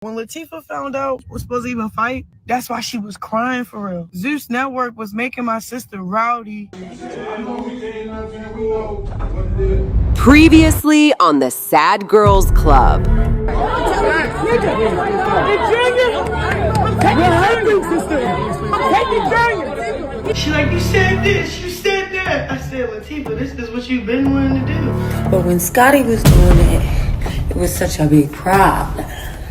When Latifah found out we're supposed to even fight, that's why she was crying for real. Zeus Network was making my sister rowdy. Previously on the Sad Girls Club. She like, you said this, you said that. I said, Latifah, this is what you've been wanting to do. But when Scotty was doing it was such a big problem.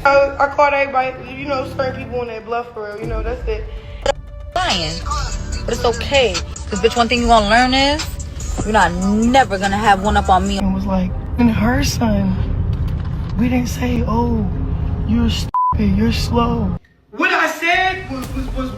I caught everybody, you know, certain people when they bluff for real, you know, that's it. Lying. But it's okay. Because, bitch, one thing you gonna learn is you're not never gonna have one up on me. It was like, and her son, we didn't say, oh, you're stupid, you're slow. What I said was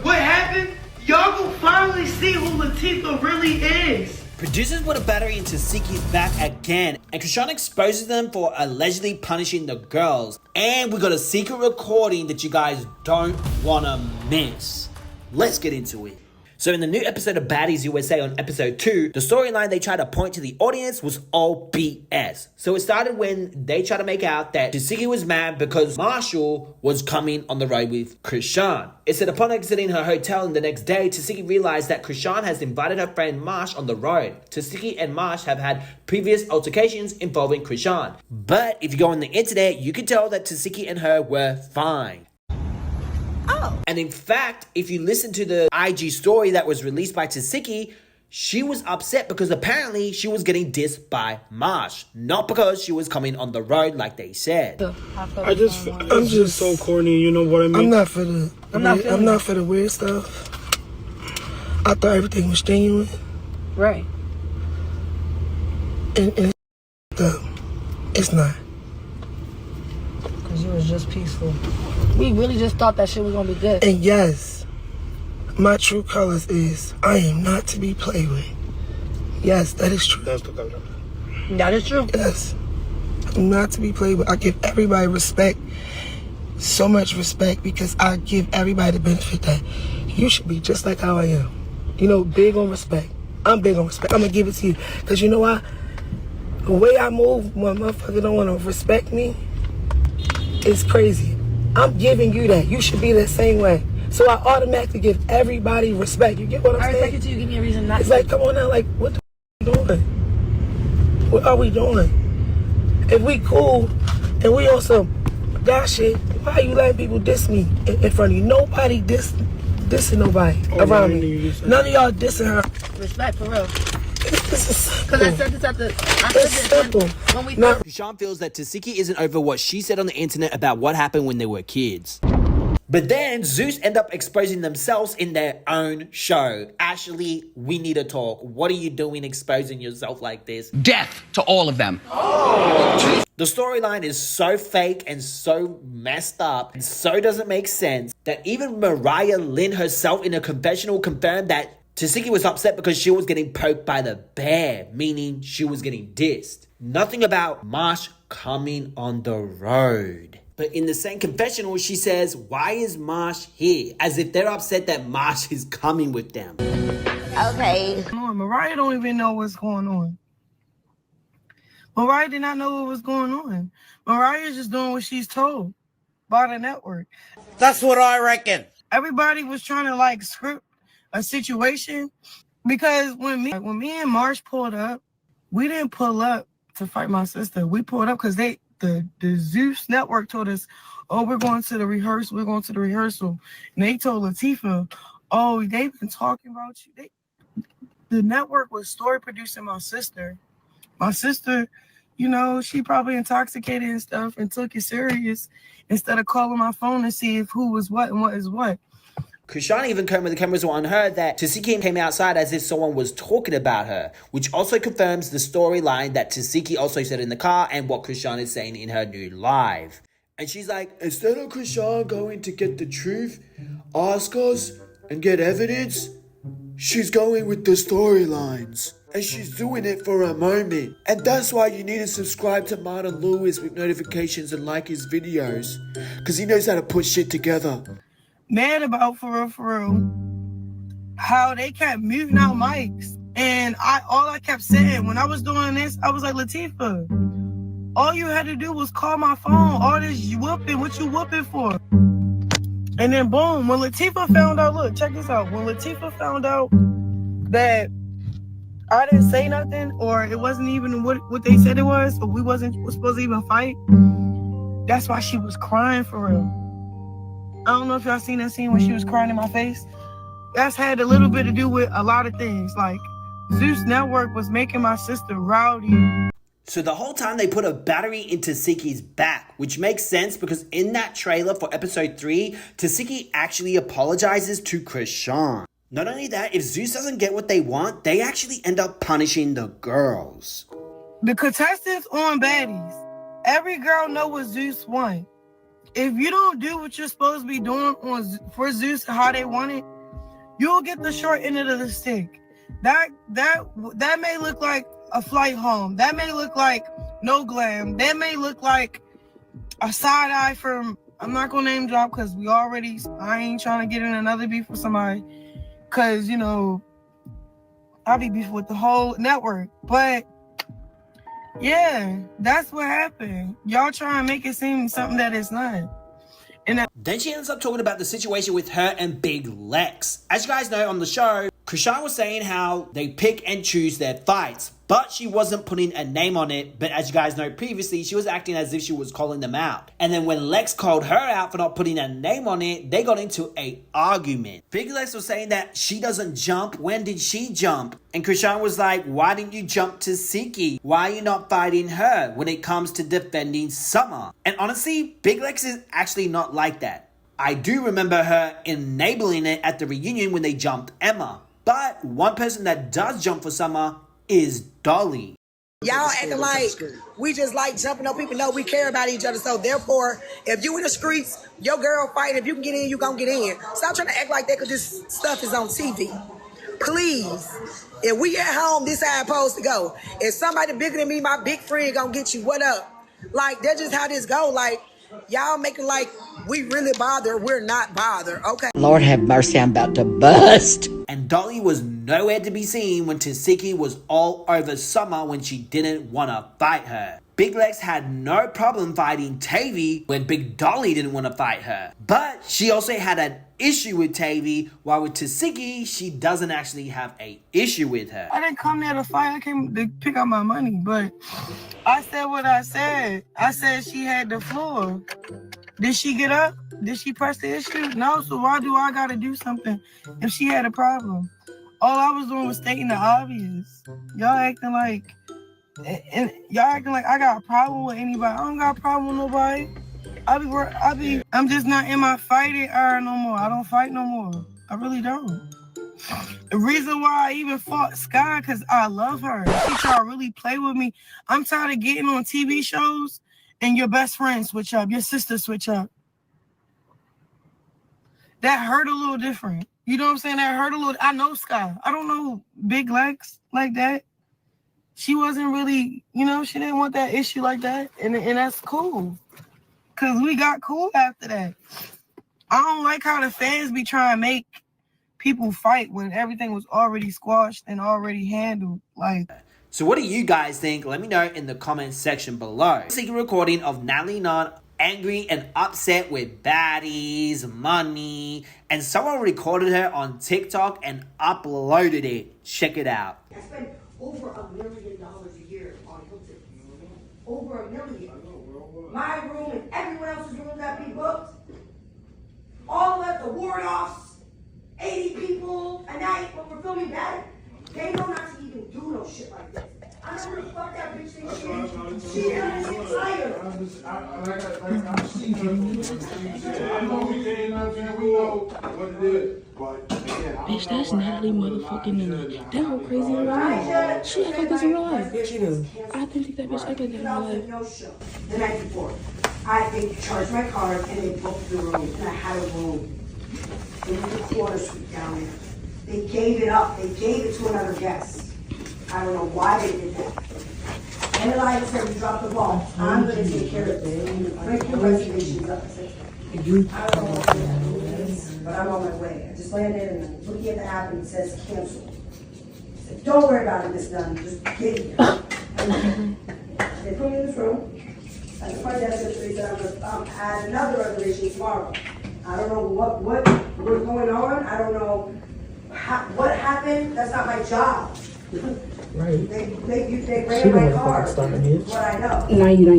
what happened. Y'all will finally see who Latifah really is. Producers put a battery into Tesehki's back again, and Chrisean exposes them for allegedly punishing the girls. And we got a secret recording that you guys don't wanna miss. Let's get into it. So in the new episode of Baddies USA on episode 2, the storyline they tried to point to the audience was all BS. So it started when they tried to make out that tesehki was mad because Marshall was coming on the road with Chrisean. It said upon exiting her hotel the next day, tesehki realized that Chrisean has invited her friend Marsh on the road. Tesehki and Marsh have had previous altercations involving Chrisean. But if you go on the internet, you can tell that tesehki and her were fine. And in fact, if you listen to the IG story that was released by tesehki, she was upset because apparently she was getting dissed by Marsh, not because she was coming on the road like they said. I'm just so corny, you know what I mean? I'm not for the weird stuff. I thought everything was genuine. Right. And it's not. Because you was just peaceful. We really just thought that shit was gonna be good. And yes, my true colors is I am not to be played with. Yes, that is true. That's the color. That is true. Yes, I'm not to be played with. I give everybody respect, so much respect, because I give everybody the benefit that you should be just like how I am. You know, big on respect. I'm big on respect. I'm gonna give it to you, because you know why? The way I move, when motherfucker don't want to respect me, it's crazy. I'm giving you that. You should be the same way. So I automatically give everybody respect. You get what I'm saying? I respect you too. Give me a reason not It's to. like, come on now, like, what the f*** are we doing? What are we doing? If we cool and we on some that shit, why are you letting people diss me in front of you? Nobody dissing nobody around me. None of y'all dissing her. Respect, for real. This is simple. Because I said this at the... It's simple. When we Now, Chrisean feels that tesehki isn't over what she said on the internet about what happened when they were kids. But then Zeus end up exposing themselves in their own show. Ashley, we need to talk. What are you doing exposing yourself like this? Death to all of them. The storyline is so fake and so messed up and so doesn't make sense that even Mariah Lynn herself in a confessional confirmed that tesehki was upset because she was getting poked by the bear, meaning she was getting dissed. Nothing about Marsh coming on the road. But in the same confessional, she says, why is Marsh here? As if they're upset that Marsh is coming with them. Okay. Mariah don't even know what's going on. Mariah did not know what was going on. Mariah's just doing what she's told by the network. That's what I reckon. Everybody was trying to like script a situation, because when me and Marsh pulled up, we didn't pull up to fight my sister. We pulled up because the Zeus Network told us, oh, we're going to the rehearsal. And they told Latifah, oh, they've been talking about you. The network was story producing my sister. My sister, you know, she probably intoxicated and stuff and took it serious instead of calling my phone to see if who was what and what is what. Chrisean even confirmed when the cameras were on her that tesehki came outside as if someone was talking about her, which also confirms the storyline that tesehki also said in the car and what Chrisean is saying in her new live. And she's like, instead of Chrisean going to get the truth, ask us, and get evidence, she's going with the storylines. And she's doing it for a moment. And that's why you need to subscribe to Martin Lewis with notifications and like his videos. Because he knows how to put shit together. Mad about for real, how they kept muting out mics. And all I kept saying when I was doing this, I was like, Latifah, All you had to do was call my phone. All this whooping, what you whooping for? And then boom, when Latifah found out, look, check this out. When Latifah found out that I didn't say nothing, or it wasn't even what they said it was, or we wasn't supposed to even fight, that's why she was crying for real. I don't know if y'all seen that scene when she was crying in my face. That's had a little bit to do with a lot of things. Like, Zeus Network was making my sister rowdy. So the whole time they put a battery in Tesehki's back, which makes sense because in that trailer for episode 3, Tesehki actually apologizes to Chrisean. Not only that, if Zeus doesn't get what they want, they actually end up punishing the girls. The contestants on baddies. Every girl know what Zeus want. If you don't do what you're supposed to be doing for Zeus how they want it, you'll get the short end of the stick. That may look like a flight home. That may look like no glam. That may look like a side eye from, I'm not gonna name drop because I ain't trying to get in another beef with somebody. Cause you know, I'll be beefing with the whole network. But yeah, that's what happened. Y'all try and make it seem something that it's not. And then she ends up talking about the situation with her and Big Lex. As you guys know on the show, Chrisean was saying how they pick and choose their fights, but she wasn't putting a name on it. But as you guys know previously, she was acting as if she was calling them out. And then when Lex called her out for not putting a name on it, they got into an argument. Big Lex was saying that she doesn't jump. When did she jump? And Chrisean was like, why didn't you jump Tesehki? Why are you not fighting her when it comes to defending Summer? And honestly, Big Lex is actually not like that. I do remember her enabling it at the reunion when they jumped Emma. But one person that does jump for Summer is Dolly. Y'all acting like we just like jumping on people. No, we care about each other. So therefore, if you in the streets, your girl fighting, if you can get in, you gonna get in. Stop trying to act like that because this stuff is on TV. Please. If we at home, this how it's supposed to go. If somebody bigger than me, my big friend gonna get you. What up? Like, that's just how this go. Like, y'all making like we really bother. We're not bothered. Okay. Lord have mercy, I'm about to bust. And Dolly was nowhere to be seen when Tesehki was all over Summer when she didn't want to fight her. Big Lex had no problem fighting Tavy when Big Dolly didn't want to fight her. But she also had an issue with Tavy, while with Tesehki, she doesn't actually have an issue with her. I didn't come there to fight. I came to pick up my money. But I said what I said. I said she had the floor. Did she get up? Did she press the issue? No, so why do I gotta do something if she had a problem? All I was doing was stating the obvious. Y'all acting like I got a problem with anybody. I don't got a problem with nobody. I'm just not in my fighting era no more. I don't fight no more. I really don't. The reason why I even fought Sky, because I love her. She try to really play with me. I'm tired of getting on TV shows and your best friend switch up, your sister switch up. That hurt a little different. You know what I'm saying? That hurt a little. I know Sky. I don't know Big Lex like that. She wasn't really, she didn't want that issue like that. And that's cool. Because we got cool after that. I don't like how the fans be trying to make people fight when everything was already squashed and already handled. So what do you guys think? Let me know in the comments section below. Secret recording of Natalie Nunn angry and upset with baddies, money, and someone recorded her on TikTok and uploaded it. Check it out. I spend over $1 million a year on Hilton. Over $1 million. My room and everyone else's room got be booked. All of us, the ward-offs, 80 people a night when we're filming that. They know not to even do no shit like this. I don't know fuck that bitch thing she doesn't get tired. I've seen her. I know we came out there, we know what it is. But again, bitch, that's Natalie motherfucking Nunn. That whole crazy in real life. She act like this in real life. She do. I didn't think that bitch act like that in real life. No show. The night before, they charged my card and they booked the room, and I had a room. It was a quarter suite down there. They gave it up. They gave it to another guest. I don't know why they did that. And like I said, we dropped the ball. I'm going to take care of it. Break your reservations up. I don't know what that is, but I'm on my way. I just landed and I'm looking at the app and it says cancel. I said, don't worry about it, Miss Dunn. Just get here. And they put me in this room. At the front desk yesterday said I'm gonna add another reservation tomorrow. I don't know what was going on. I don't know what happened. That's not my job. Right. They ran my car. What I know. Now you don't